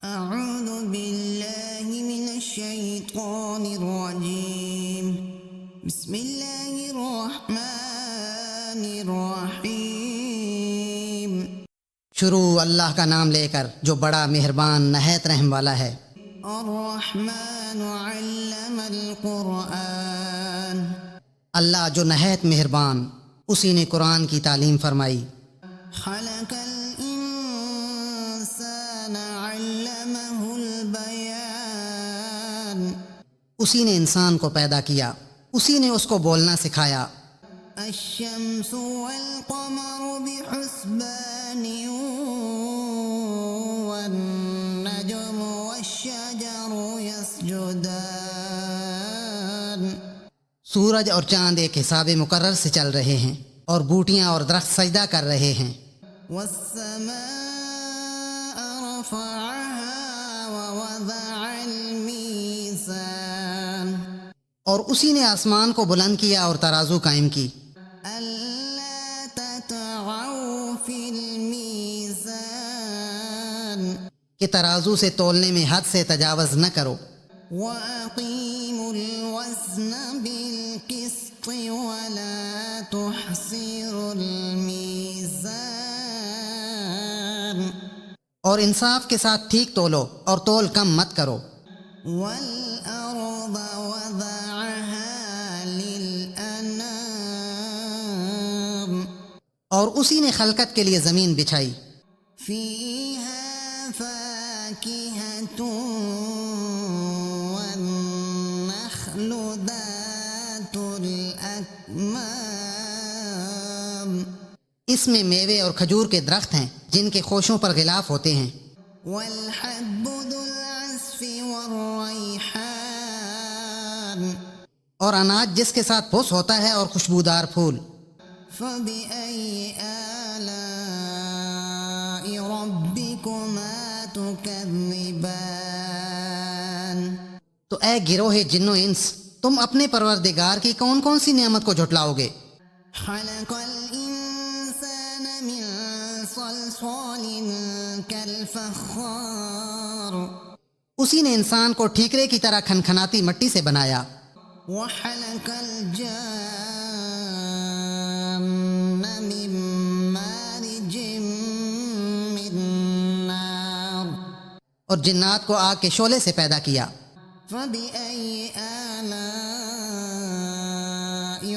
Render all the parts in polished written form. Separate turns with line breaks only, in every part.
أعوذ بالله من الشيطان الرجيم بسم الله الرحمن الرحيم
شروع اللہ کا نام لے کر جو بڑا مہربان نہایت رحم والا ہے۔
الرحمن علم القرآن
اللہ جو نہایت مہربان اسی نے قرآن کی تعلیم فرمائی۔
خلق الإنسان علمه البيان
اسی نے انسان کو پیدا کیا، اسی نے اس کو بولنا سکھایا۔
الشمس والقمر بحسبان والنجم والشجر يسجدان
سورج اور چاند ایک حساب مقرر سے چل رہے ہیں اور بوٹیاں اور درخت سجدہ کر رہے ہیں۔
والسماء رفعها ووضع الميزان
اور اسی نے آسمان کو بلند کیا اور ترازو قائم کی۔
ألا تطغوا في الميزان
کہ ترازو سے تولنے میں حد سے تجاوز نہ کرو۔
وأقيموا الوزن بالقسط ولا تحصروا الميزان
اور انصاف کے ساتھ ٹھیک تولو اور تول کم مت کرو۔
والأرض وضعها للأنام
اور اسی نے خلقت کے لیے زمین بچھائی۔
فيها فاكهة والنخل ذات الأكمام
اس میں میوے اور کھجور کے درخت ہیں جن کے خوشوں پر غلاف ہوتے ہیں۔
والحب ذو العصف والريحان
اور اناج جس کے ساتھ پوس ہوتا ہے اور خوشبودار پھول۔
فبأي آلاء ربكما تكذبان
تو اے گروہ جن و انس، تم اپنے پروردگار کی کون کون سی نعمت کو جھٹلاؤ گے؟
خلق الإنسان من صلصال كالفخار
اسی نے انسان کو ٹھیکرے کی طرح کھنکھناتی مٹی سے بنایا۔
وخلق الجان من مارج من نار
اور جنات کو آگ کے شعلے سے پیدا کیا۔
فبأي آلاء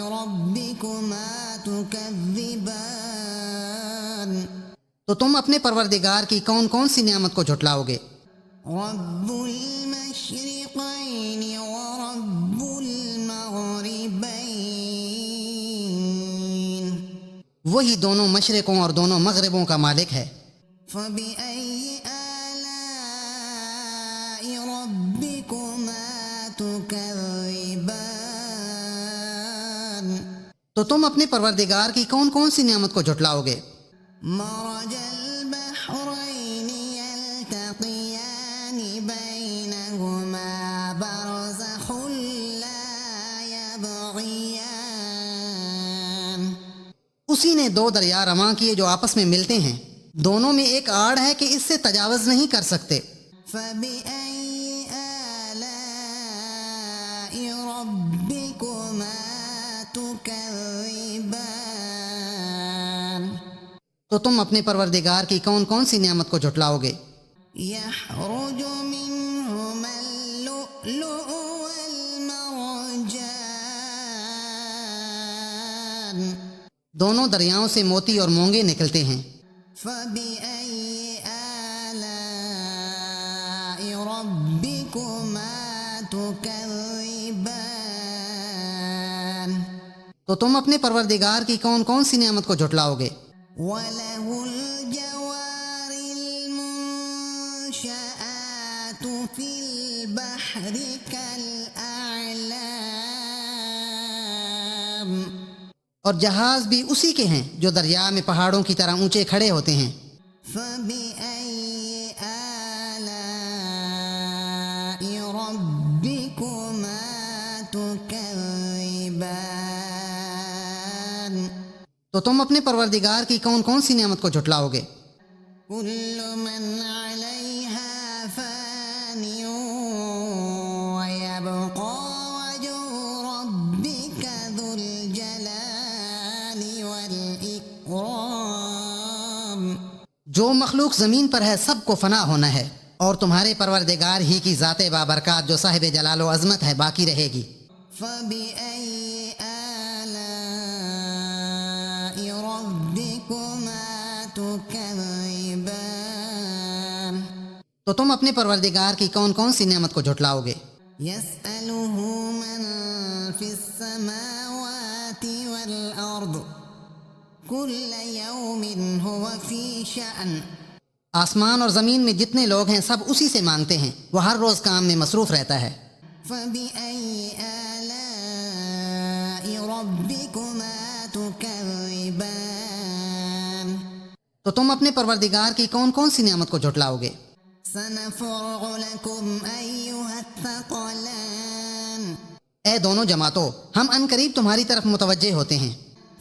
ربكما تكذبان
تو تم اپنے پروردگار کی کون کون سی نعمت کو جھٹلاؤ گے؟
رب المشرقين ورب المغربين
وہی دونوں مشرقوں اور دونوں مغربوں کا مالک ہے۔
فبأي آلاء ربكما تكذبان
تو تم اپنے پروردگار کی کون کون سی نعمت کو جھٹلاؤ گے؟
مرج البحرين يلتقيان بينهما برزخ لا يبغيان
اسی نے دو دریا رواں کیے جو آپس میں ملتے ہیں، دونوں میں ایک آڑ ہے کہ اس سے تجاوز نہیں کر سکتے۔
فبأي آلاء ربكما تكذبان
تو تم اپنے پروردگار کی کون کون سی نعمت کو جھٹلاؤ گے؟
يخرج منهما اللؤلؤ والمرجان
دونوں دریاؤں سے موتی اور مونگے نکلتے ہیں۔
فبأي آلاء ربكما تكذبان
تو تم اپنے پروردگار کی کون کون سی نعمت کو جھٹلاؤ گے؟
وله الجوار المنشآت في البحر كالأعلام
اور جہاز بھی اسی کے ہیں جو دریا میں پہاڑوں کی طرح اونچے کھڑے ہوتے ہیں۔
فبأي آلاء ربكما تكذبان
تو تم اپنے پروردگار کی کون کون سی نعمت کو جھٹلاؤ گے؟
كل من عليها
جو مخلوق زمین پر ہے سب کو فنا ہونا ہے، اور تمہارے پروردگار ہی کی ذات بابرکات جو صاحب جلال و عظمت ہے باقی رہے گی۔
فبأي آلاء ربكما تكذبان
تو تم اپنے پروردگار کی کون کون سی نعمت کو جھٹلاؤ گے؟
يسأله من في السماوات والأرض كل يوم هو في شأن
آسمان اور زمین میں جتنے لوگ ہیں سب اسی سے مانگتے ہیں، وہ ہر روز کام میں مصروف رہتا ہے۔
فبأي آلاء ربكما تكذبان
تو تم اپنے پروردگار کی کون کون سی نعمت کو جھٹلاؤ گے؟
سنفرغ لكم أيها الثقلان
اے دونوں جماعتوں، ہم ان قریب تمہاری طرف متوجہ ہوتے ہیں۔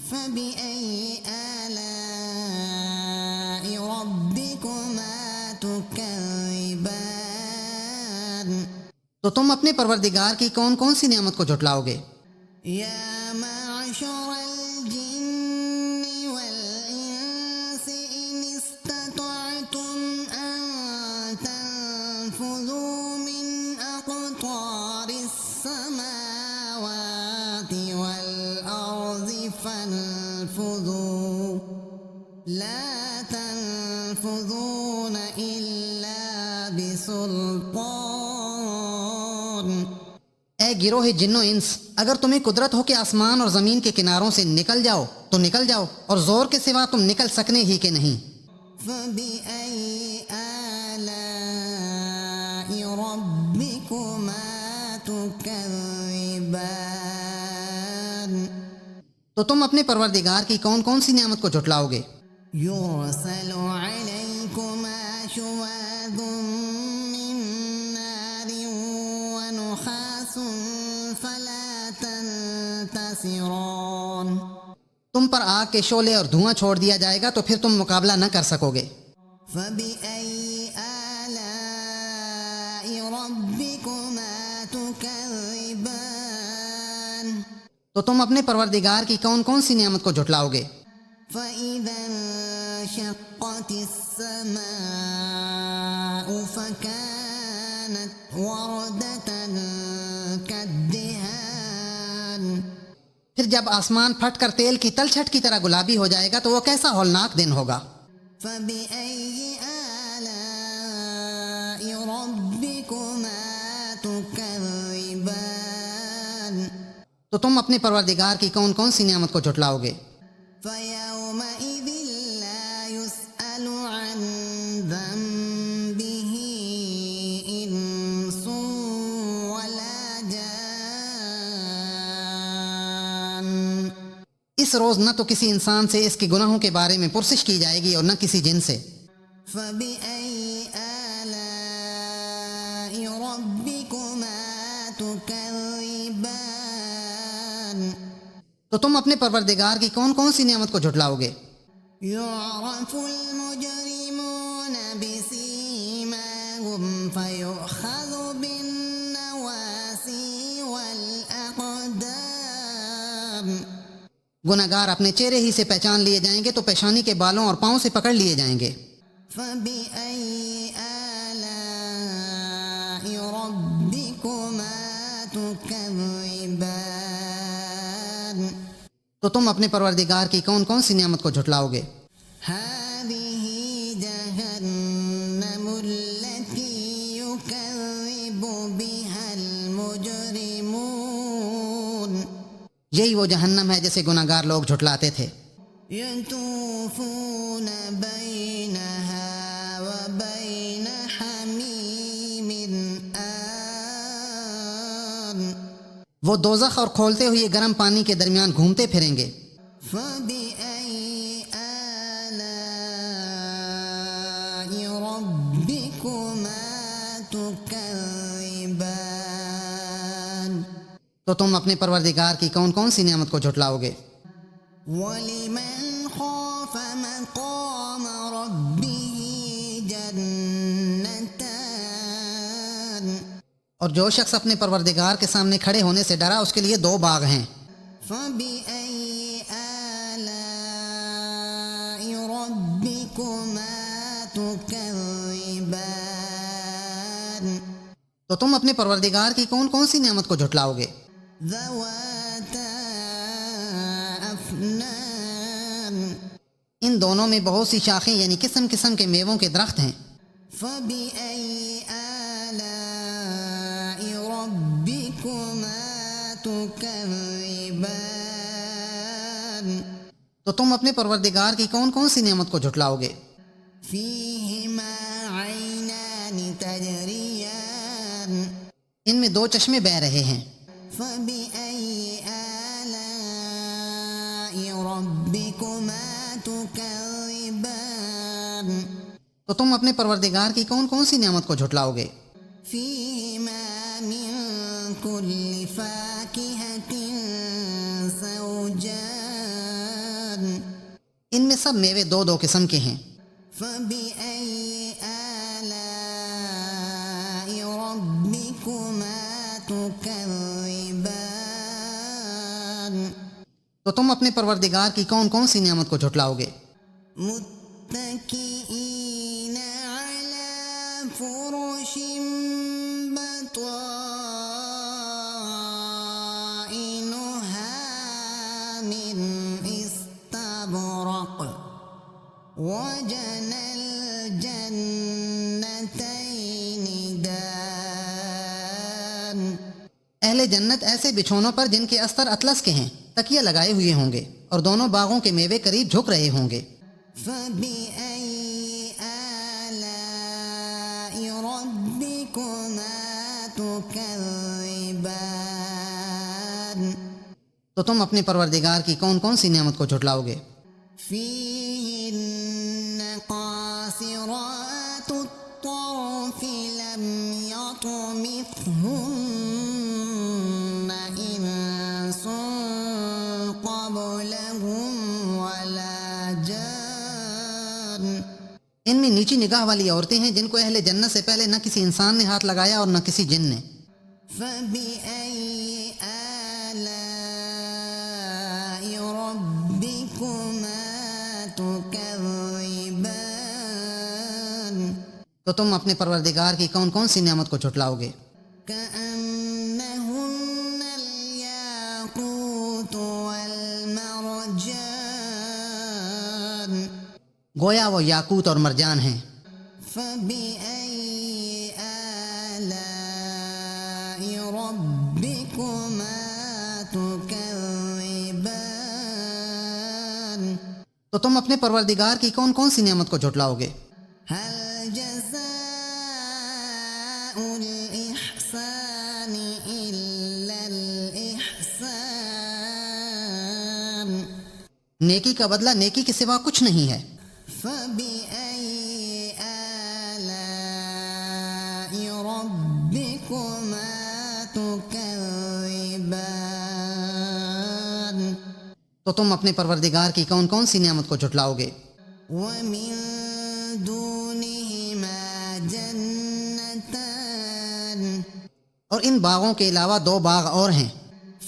فبأي آلاء ربكما تكذبان
تو تم اپنے پروردگار کی کون کون سی نعمت کو جھٹلاؤ گے؟
يا معشر الجن والإنس إن استطعتم أن تنفذوا من أقطار السماوات والأرض فانفذوا لا تنفذون إلا بسلطان
اے گروہ جن و انس، اگر تمہیں قدرت ہو کہ آسمان اور زمین کے کناروں سے نکل جاؤ تو نکل جاؤ، اور زور کے سوا تم نکل سکنے ہی کہ نہیں۔
فبأي آلاء ربكما تكذبان
تو تم اپنے پروردگار کی کون کون سی نعمت کو جھٹلاؤ گے؟
يرسل عليكما شواظ من نار ونحاس فلا تنتصران
تم پر آگ کے شعلے اور دھواں چھوڑ دیا جائے گا تو پھر تم مقابلہ نہ کر سکو گے۔
فبأي آلاء ربكما تكذبان
تو تم اپنے پروردگار کی کون کون سی نعمت کو جھٹلاؤ گے؟
فإذا انشقت السماء فكانت وردة كالدهان
پھر جب آسمان پھٹ کر تیل کی تلچھٹ کی طرح گلابی ہو جائے گا تو وہ کیسا ہولناک دن ہوگا۔
فبأي آلاء ربكما تكذبان
تو تم اپنے پروردگار کی کون کون سی نعمت کو جھٹلاؤ گے؟
فيومئذ لا يسأل عن ذنبه إنس ولا جان
اس روز نہ تو کسی انسان سے اس کے گناہوں کے بارے میں پرسش کی جائے گی اور نہ کسی جن سے۔
فبأي آلاء ربكما تكذبان
تو تم اپنے پروردگار کی کون کون سی نعمت کو جھٹلاؤ گے؟
يعرف المجرمون بسيماهم فيؤخذ بالنواسي والأقدام
گناہگار اپنے چہرے ہی سے پہچان لیے جائیں گے تو پیشانی کے بالوں اور پاؤں سے پکڑ لیے جائیں گے۔
فبأي آلاء ربكما تكذبان
تو تم اپنے پروردگار کی کون کون سی نعمت کو جھٹلاؤ گے؟
هذه جهنم التي يكذب بها المجرمون
یہی وہ جہنم ہے جسے گناہگار لوگ جھٹلاتے تھے۔
يطوفون بينها وبين حميم آن
وہ دوزخ اور کھولتے ہوئے گرم پانی کے درمیان گھومتے پھریں گے۔
فبأي آلاء ربكما تكذبان
تو تم اپنے پروردگار کی کون کون سی نعمت کو جھٹلاؤ گے؟
ولمن خاف مقام ربه جنتان
اور جو شخص اپنے پروردگار کے سامنے کھڑے ہونے سے ڈرا اس کے لیے 2 باغ ہیں۔
فبأي آلاء ربكما تكذبان
تو تم اپنے پروردگار کی کون کون سی نعمت کو جھٹلاؤ گے؟
ذواتا أفنان
ان دونوں میں بہت سی شاخیں یعنی قسم قسم کے میووں کے درخت ہیں۔
فبأي آلاء ربكما تكذبان
تو تم اپنے پروردگار کی کون کون سی نعمت کو جھٹلاؤ گے؟
فيهما عينان تجريان
ان میں دو چشمے بہہ رہے ہیں۔
فبأي آلاء ربكما تكذبان
تو تم اپنے پروردگار کی کون کون سی نعمت کو جھٹلاؤ گے؟
فيهما من كل فاكهة زوجان
ان میں سب میوے دو دو قسم کے ہیں۔
فبأي آلاء ربكما تكذبان
تو تم اپنے پروردگار کی کون کون سی نعمت کو جھٹلاؤ گے؟
متكئين على فرش بطائنها من استبرق وجنى الجنتين دان
اہل جنت ایسے بچھونوں پر جن کے استر اطلس کے ہیں تکیہ لگائے ہوئے ہوں گے اور دونوں باغوں کے میوے قریب جھک رہے ہوں گے۔
فبأي آلاء ربكما تكذبان
تو تم اپنے پروردگار کی کون کون سی نعمت کو جھٹلاؤ گے؟
فيهن قاصرات الطرف لم يطمثهن إنس قبلهم ولا جان
ان میں نیچی نگاہ والی عورتیں ہیں جن کو اہل جنت سے پہلے نہ کسی انسان نے ہاتھ لگایا اور نہ کسی جن نے۔
فبأي آلاء ربكما تكذبان
تو تم اپنے پروردگار کی کون کون سی نعمت کو جھٹلاؤ گے؟
كأنهن الياقوت والمرجان
گویا وہ یاقوت اور مرجان ہیں۔
فبأي آلاء ربكما تكذبان
تو تم اپنے پروردگار کی کون کون سی نعمت کو جھٹلاؤ گے؟
هل جزاء الإحسان إلا الإحسان
نیکی کا بدلہ نیکی کے سوا کچھ نہیں ہے۔
فبأي آلاء ربكما تكذبان
تو تم اپنے پروردگار کی کون کون سی نعمت کو جھٹلاؤ گے؟
ومن دونهما جنتان
اور ان باغوں کے علاوہ دو باغ اور ہیں۔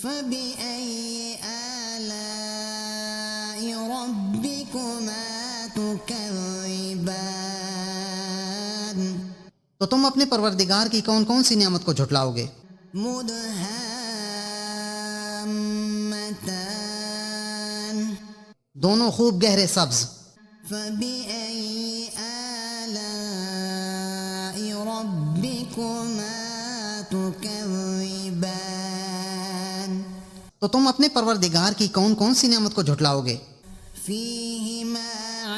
فبأي آلاء ربكما تكذبان
تو تم اپنے پروردگار کی کون کون سی نعمت کو جھٹلاؤ گے؟
مدهامتان
دونوں خوب گہرے سبز۔
فبأي آلاء ربكما تكذبان
تو تم اپنے پروردگار کی کون کون سی نعمت کو جھٹلاؤ گے؟
فيهما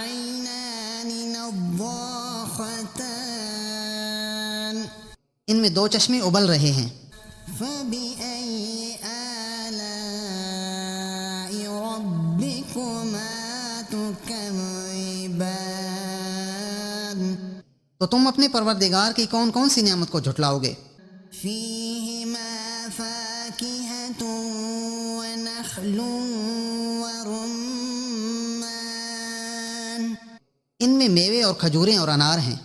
عينان نضاختان
ان میں دو چشمے ابل رہے ہیں۔
فبأي آلاء ربكما تكذبان
تو تم اپنے پروردگار کی کون کون سی نعمت کو جھٹلاؤ گے؟
فيهما فاكهة ونخل ورمان
ان میں میوے اور کھجوریں اور انار ہیں۔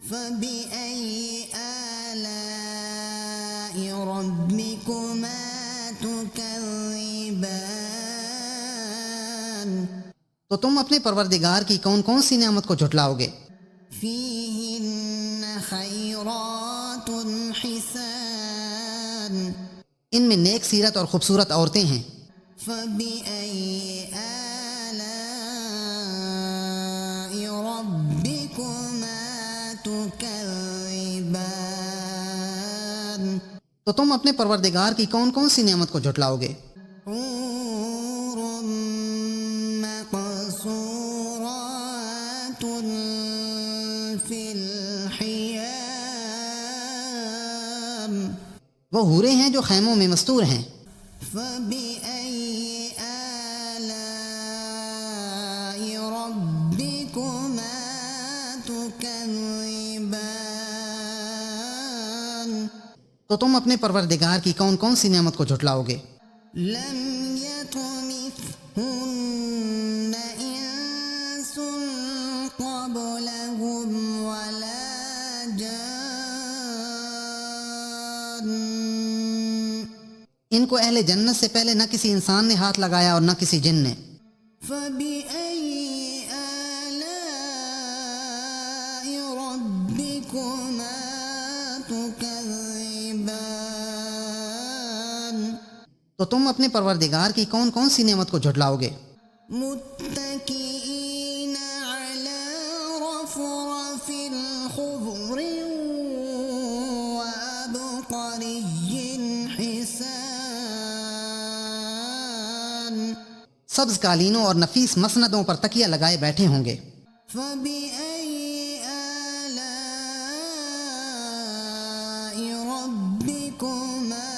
فبأي آلاء ربكما تكذبان
تو تم اپنے پروردگار کی کون کون سی نعمت کو جھٹلاؤ گے؟
فيهن خيرات حسان
ان میں نیک سیرت اور خوبصورت عورتیں ہیں.
فبأي آلاء ربكما تكذبان
تو تم اپنے پروردگار کی کون کون سی نعمت کو جھٹلاؤ گے؟
حور مقصورات في الخيام
وہ حوریں ہیں جو خیموں میں مستور ہیں.
فبأي آلاء ربكما تكذبان
تو تم اپنے پروردگار کی کون کون سی نعمت کو جھٹلاؤ گے؟
لم يطمثهن إنس قبلهم ولا جان
ان کو اہل جنت سے پہلے نہ کسی انسان نے ہاتھ لگایا اور نہ کسی جن نے.
فبأي آلاء ربكما تكذبان
تو تم اپنے پروردگار کی کون کون سی نعمت کو جھٹلاؤ گے؟
متكئين على رفرف خضر وعبقري حسان
سبز قالینوں اور نفیس مسندوں پر تکیہ لگائے بیٹھے ہوں گے.
فبأي آلاء ربكما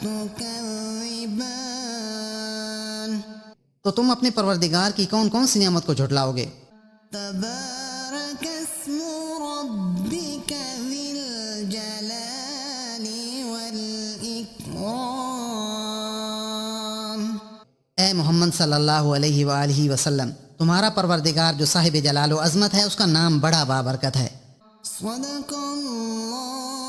تكذبان
تو تم اپنے پروردگار کی کون کون سی نعمت کو جھٹلاؤ گے؟
تبارك اسم ربك ذي الجلال والإكرام
اے محمد صلی اللہ علیہ وآلہ وسلم، تمہارا پروردگار جو صاحب جلال و عظمت ہے، اس کا نام بڑا بابرکت ہے.
صدق اللہ